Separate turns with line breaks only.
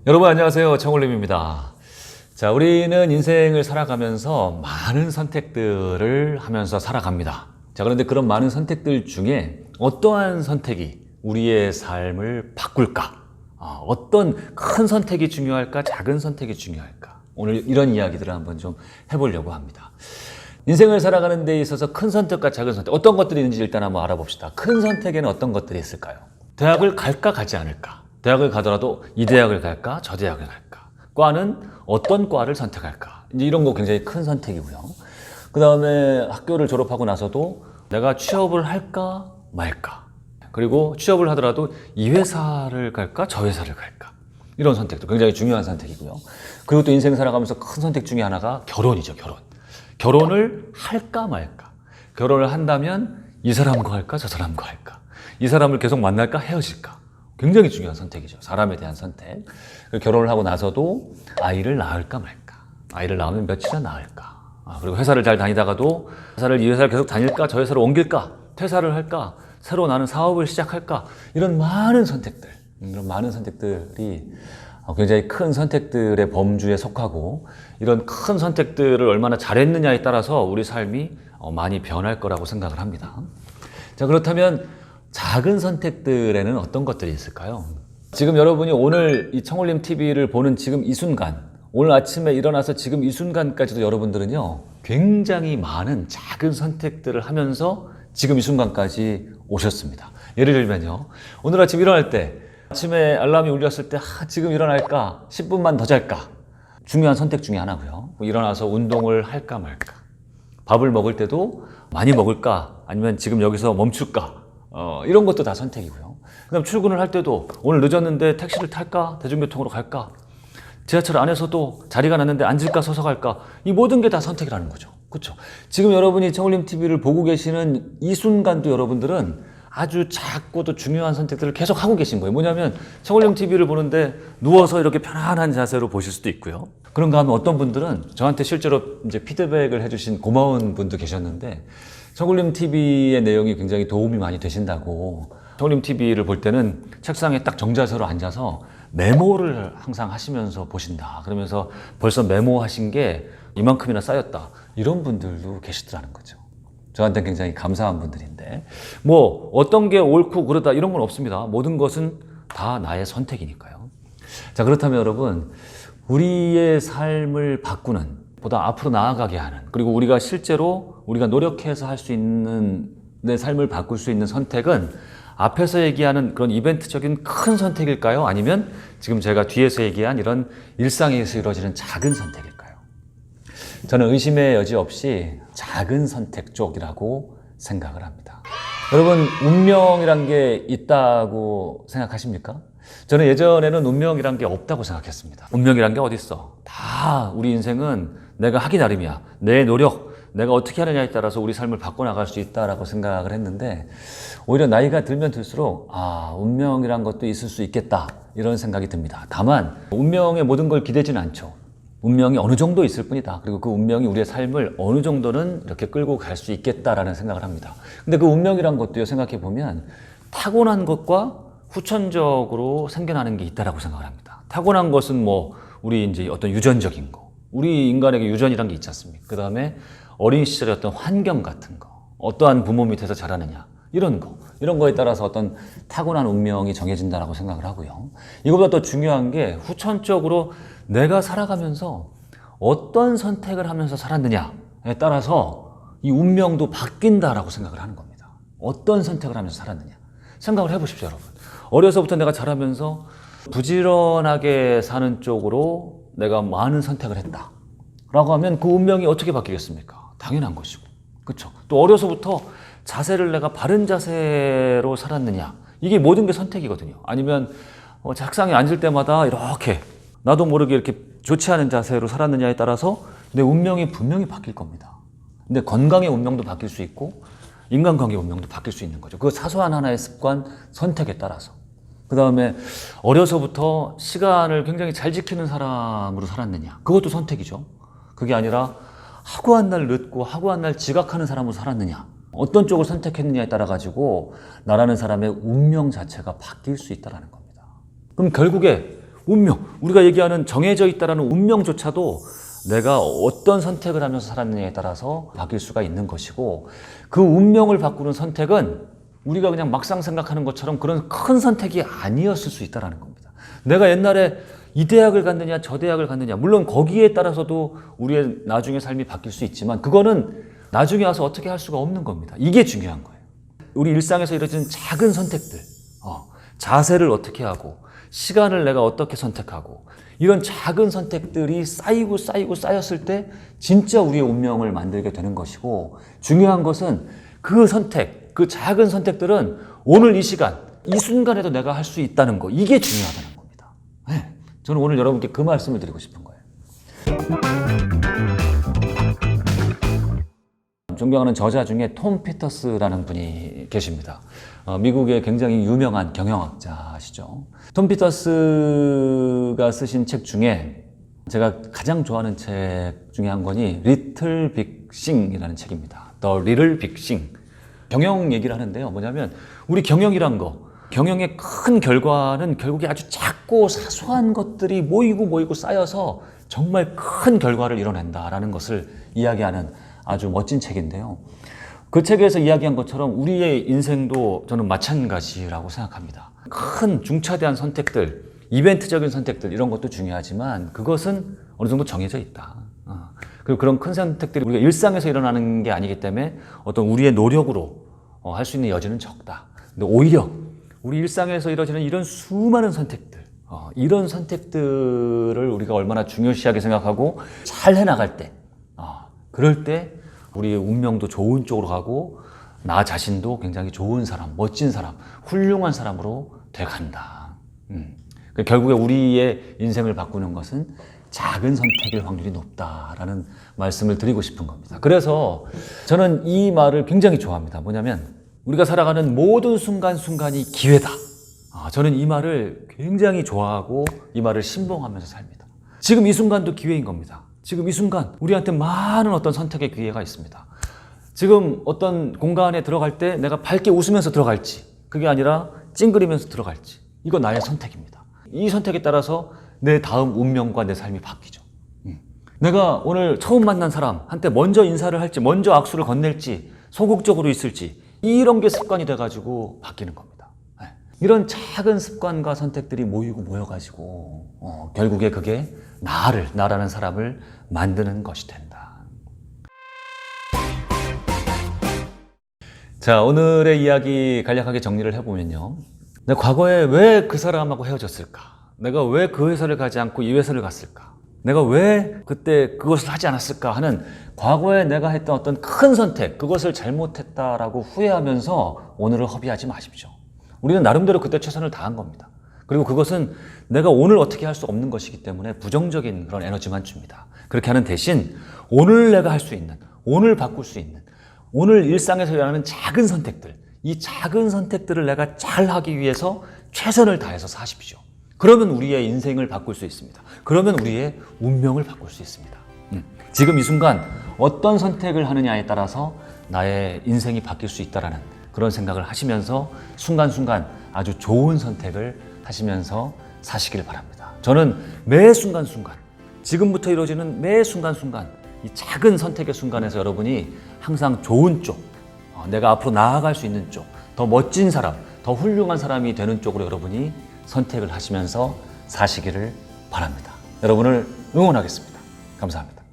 여러분 안녕하세요. 청울림입니다. 자, 우리는 인생을 살아가면서 많은 선택들을 하면서 살아갑니다. 자, 그런데 그런 많은 선택들 중에 어떠한 선택이 우리의 삶을 바꿀까? 어떤 큰 선택이 중요할까? 작은 선택이 중요할까? 오늘 이런 이야기들을 한번 좀 해보려고 합니다. 인생을 살아가는 데 있어서 큰 선택과 작은 선택, 어떤 것들이 있는지 일단 한번 알아봅시다. 큰 선택에는 어떤 것들이 있을까요? 대학을 갈까 가지 않을까? 대학을 가더라도 이 대학을 갈까 저 대학을 갈까? 과는 어떤 과를 선택할까? 이제 이런 거 굉장히 큰 선택이고요. 그 다음에 학교를 졸업하고 나서도 내가 취업을 할까 말까? 그리고 취업을 하더라도 이 회사를 갈까 저 회사를 갈까? 이런 선택도 굉장히 중요한 선택이고요. 그리고 또 인생 살아가면서 큰 선택 중에 하나가 결혼이죠. 결혼을 할까 말까? 결혼을 한다면 이 사람과 할까 저 사람과 할까? 이 사람을 계속 만날까 헤어질까? 굉장히 중요한 선택이죠. 사람에 대한 선택. 결혼을 하고 나서도 아이를 낳을까 말까. 아이를 낳으면 며칠이나 낳을까. 그리고 회사를 잘 다니다가도 이 회사를 계속 다닐까 저 회사로 옮길까 퇴사를 할까 새로 나는 사업을 시작할까. 이런 많은 선택들, 이런 많은 선택들이 굉장히 큰 선택들의 범주에 속하고, 이런 큰 선택들을 얼마나 잘했느냐에 따라서 우리 삶이 많이 변할 거라고 생각을 합니다. 자, 그렇다면 작은 선택들에는 어떤 것들이 있을까요? 지금 여러분이 오늘 이 청울림 TV를 보는 지금 이 순간, 오늘 아침에 일어나서 지금 이 순간까지도 여러분들은요, 굉장히 많은 작은 선택들을 하면서 지금 이 순간까지 오셨습니다. 예를 들면요, 오늘 아침 일어날 때, 아침에 알람이 울렸을 때, 지금 일어날까? 10분만 더 잘까? 중요한 선택 중에 하나고요. 일어나서 운동을 할까 말까? 밥을 먹을 때도 많이 먹을까? 아니면 지금 여기서 멈출까? 이런 것도 다 선택이고요. 그 다음 출근을 할 때도 오늘 늦었는데 택시를 탈까? 대중교통으로 갈까? 지하철 안에서도 자리가 났는데 앉을까? 서서 갈까? 이 모든 게 다 선택이라는 거죠. 그렇죠? 지금 여러분이 청울림 TV를 보고 계시는 이 순간도 여러분들은 아주 작고도 중요한 선택들을 계속 하고 계신 거예요. 뭐냐면 청울림 TV를 보는데 누워서 이렇게 편안한 자세로 보실 수도 있고요. 그런가 하면 어떤 분들은 저한테 실제로 이제 피드백을 해주신 고마운 분도 계셨는데, 청울림 TV의 내용이 굉장히 도움이 많이 되신다고, 청울림 TV를 볼 때는 책상에 딱 정자세로 앉아서 메모를 항상 하시면서 보신다. 그러면서 벌써 메모하신 게 이만큼이나 쌓였다. 이런 분들도 계시더라는 거죠. 저한테는 굉장히 감사한 분들인데, 뭐 어떤 게 옳고 그르다 이런 건 없습니다. 모든 것은 다 나의 선택이니까요. 자, 그렇다면 여러분, 우리의 삶을 바꾸는, 보다 앞으로 나아가게 하는, 그리고 우리가 실제로 우리가 노력해서 할 수 있는, 내 삶을 바꿀 수 있는 선택은 앞에서 얘기하는 그런 이벤트적인 큰 선택일까요? 아니면 지금 제가 뒤에서 얘기한 이런 일상에서 이루어지는 작은 선택일까요? 저는 의심의 여지 없이 작은 선택 쪽이라고 생각을 합니다. 여러분, 운명이란 게 있다고 생각하십니까? 저는 예전에는 운명이란 게 없다고 생각했습니다. 운명이란 게 어딨어? 다 우리 인생은 내가 하기 나름이야. 내 노력, 내가 어떻게 하느냐에 따라서 우리 삶을 바꿔나갈 수 있다라고 생각을 했는데, 오히려 나이가 들면 들수록 운명이란 것도 있을 수 있겠다, 이런 생각이 듭니다. 다만 운명의 모든 걸 기대지는 않죠. 운명이 어느 정도 있을 뿐이다. 그리고 그 운명이 우리의 삶을 어느 정도는 이렇게 끌고 갈 수 있겠다라는 생각을 합니다. 근데 그 운명이란 것도요, 생각해 보면 타고난 것과 후천적으로 생겨나는 게 있다라고 생각을 합니다. 타고난 것은 뭐 우리 이제 어떤 유전적인 거, 우리 인간에게 유전이란 게 있지 않습니까? 그 다음에 어린 시절의 어떤 환경 같은 거, 어떠한 부모 밑에서 자라느냐, 이런 거에 따라서 어떤 타고난 운명이 정해진다라고 생각을 하고요. 이거보다 더 중요한 게 후천적으로 내가 살아가면서 어떤 선택을 하면서 살았느냐에 따라서 이 운명도 바뀐다라고 생각을 하는 겁니다. 어떤 선택을 하면서 살았느냐. 생각을 해보십시오, 여러분. 어려서부터 내가 자라면서 부지런하게 사는 쪽으로 내가 많은 선택을 했다 라고 하면 그 운명이 어떻게 바뀌겠습니까? 당연한 것이고. 그렇죠? 또 어려서부터 자세를 내가 바른 자세로 살았느냐, 이게 모든 게 선택이거든요. 아니면 책상에 앉을 때마다 이렇게 나도 모르게 이렇게 좋지 않은 자세로 살았느냐에 따라서 내 운명이 분명히 바뀔 겁니다. 근데 건강의 운명도 바뀔 수 있고 인간관계 운명도 바뀔 수 있는 거죠. 그 사소한 하나의 습관, 선택에 따라서. 그 다음에 어려서부터 시간을 굉장히 잘 지키는 사람으로 살았느냐, 그것도 선택이죠. 그게 아니라 하고 한 날 늦고 하고 한 날 지각하는 사람으로 살았느냐, 어떤 쪽을 선택했느냐에 따라 가지고 나라는 사람의 운명 자체가 바뀔 수 있다는 겁니다. 그럼 결국에 운명. 우리가 얘기하는 정해져 있다라는 운명조차도 내가 어떤 선택을 하면서 살았느냐에 따라서 바뀔 수가 있는 것이고, 그 운명을 바꾸는 선택은 우리가 그냥 막상 생각하는 것처럼 그런 큰 선택이 아니었을 수 있다는 겁니다. 내가 옛날에 이 대학을 갔느냐 저 대학을 갔느냐, 물론 거기에 따라서도 우리의 나중에 삶이 바뀔 수 있지만 그거는 나중에 와서 어떻게 할 수가 없는 겁니다. 이게 중요한 거예요. 우리 일상에서 이루어지는 작은 선택들, 자세를 어떻게 하고 시간을 내가 어떻게 선택하고, 이런 작은 선택들이 쌓이고 쌓였을 때 진짜 우리의 운명을 만들게 되는 것이고, 중요한 것은 그 선택, 그 작은 선택들은 오늘 이 시간, 이 순간에도 내가 할 수 있다는 거, 이게 중요하다는 겁니다. 네, 저는 오늘 여러분께 그 말씀을 드리고 싶은 거예요. 존경하는 저자 중에 톰 피터스라는 분이 계십니다. 미국의 굉장히 유명한 경영학자시죠. 톰 피터스가 쓰신 책 중에 제가 가장 좋아하는 책 중에 한 권이 Little Big Thing이라는 책입니다. The Little Big Thing. 경영 얘기를 하는데요. 뭐냐면 우리 경영이란 거, 경영의 큰 결과는 결국에 아주 작고 사소한 것들이 모이고 쌓여서 정말 큰 결과를 이뤄낸다라는 것을 이야기하는 아주 멋진 책인데요. 그 책에서 이야기한 것처럼 우리의 인생도 저는 마찬가지라고 생각합니다. 큰 중차대한 선택들, 이벤트적인 선택들, 이런 것도 중요하지만 그것은 어느 정도 정해져 있다. 그리고 그런 큰 선택들이 우리가 일상에서 일어나는 게 아니기 때문에 어떤 우리의 노력으로 할 수 있는 여지는 적다. 근데 오히려 우리 일상에서 이루어지는 이런 수많은 선택들, 이런 선택들을 우리가 얼마나 중요시하게 생각하고 잘 해나갈 때, 그럴 때 우리의 운명도 좋은 쪽으로 가고 나 자신도 굉장히 좋은 사람, 멋진 사람, 훌륭한 사람으로 돼간다. 결국에 우리의 인생을 바꾸는 것은 작은 선택일 확률이 높다라는 말씀을 드리고 싶은 겁니다. 그래서 저는 이 말을 굉장히 좋아합니다. 뭐냐면 우리가 살아가는 모든 순간순간이 기회다. 저는 이 말을 굉장히 좋아하고 이 말을 신봉하면서 삽니다. 지금 이 순간도 기회인 겁니다. 지금 이 순간 우리한테 많은 어떤 선택의 기회가 있습니다. 지금 어떤 공간에 들어갈 때 내가 밝게 웃으면서 들어갈지, 그게 아니라 찡그리면서 들어갈지, 이거 나의 선택입니다. 이 선택에 따라서 내 다음 운명과 내 삶이 바뀌죠. 내가 오늘 처음 만난 사람한테 먼저 인사를 할지, 먼저 악수를 건넬지, 소극적으로 있을지, 이런 게 습관이 돼가지고 바뀌는 겁니다. 이런 작은 습관과 선택들이 모여가지고 결국에 그게 나라는 사람을 만드는 것이 된다. 자, 오늘의 이야기 간략하게 정리를 해보면요. 내가 과거에 왜 그 사람하고 헤어졌을까? 내가 왜 그 회사를 가지 않고 이 회사를 갔을까? 내가 왜 그때 그것을 하지 않았을까 하는 과거에 내가 했던 어떤 큰 선택, 그것을 잘못했다라고 후회하면서 오늘을 허비하지 마십시오. 우리는 나름대로 그때 최선을 다한 겁니다. 그리고 그것은 내가 오늘 어떻게 할 수 없는 것이기 때문에 부정적인 그런 에너지만 줍니다. 그렇게 하는 대신 오늘 내가 할 수 있는, 오늘 바꿀 수 있는, 오늘 일상에서 일어나는 작은 선택들, 이 작은 선택들을 내가 잘 하기 위해서 최선을 다해서 사십시오. 그러면 우리의 인생을 바꿀 수 있습니다. 그러면 우리의 운명을 바꿀 수 있습니다. 지금 이 순간 어떤 선택을 하느냐에 따라서 나의 인생이 바뀔 수 있다는 그런 생각을 하시면서 순간순간 아주 좋은 선택을 하시면서 사시길 바랍니다. 저는 매 순간순간, 지금부터 이루어지는 매 순간순간, 이 작은 선택의 순간에서 여러분이 항상 좋은 쪽, 내가 앞으로 나아갈 수 있는 쪽, 더 멋진 사람, 더 훌륭한 사람이 되는 쪽으로 여러분이 선택을 하시면서 사시기를 바랍니다. 여러분을 응원하겠습니다. 감사합니다.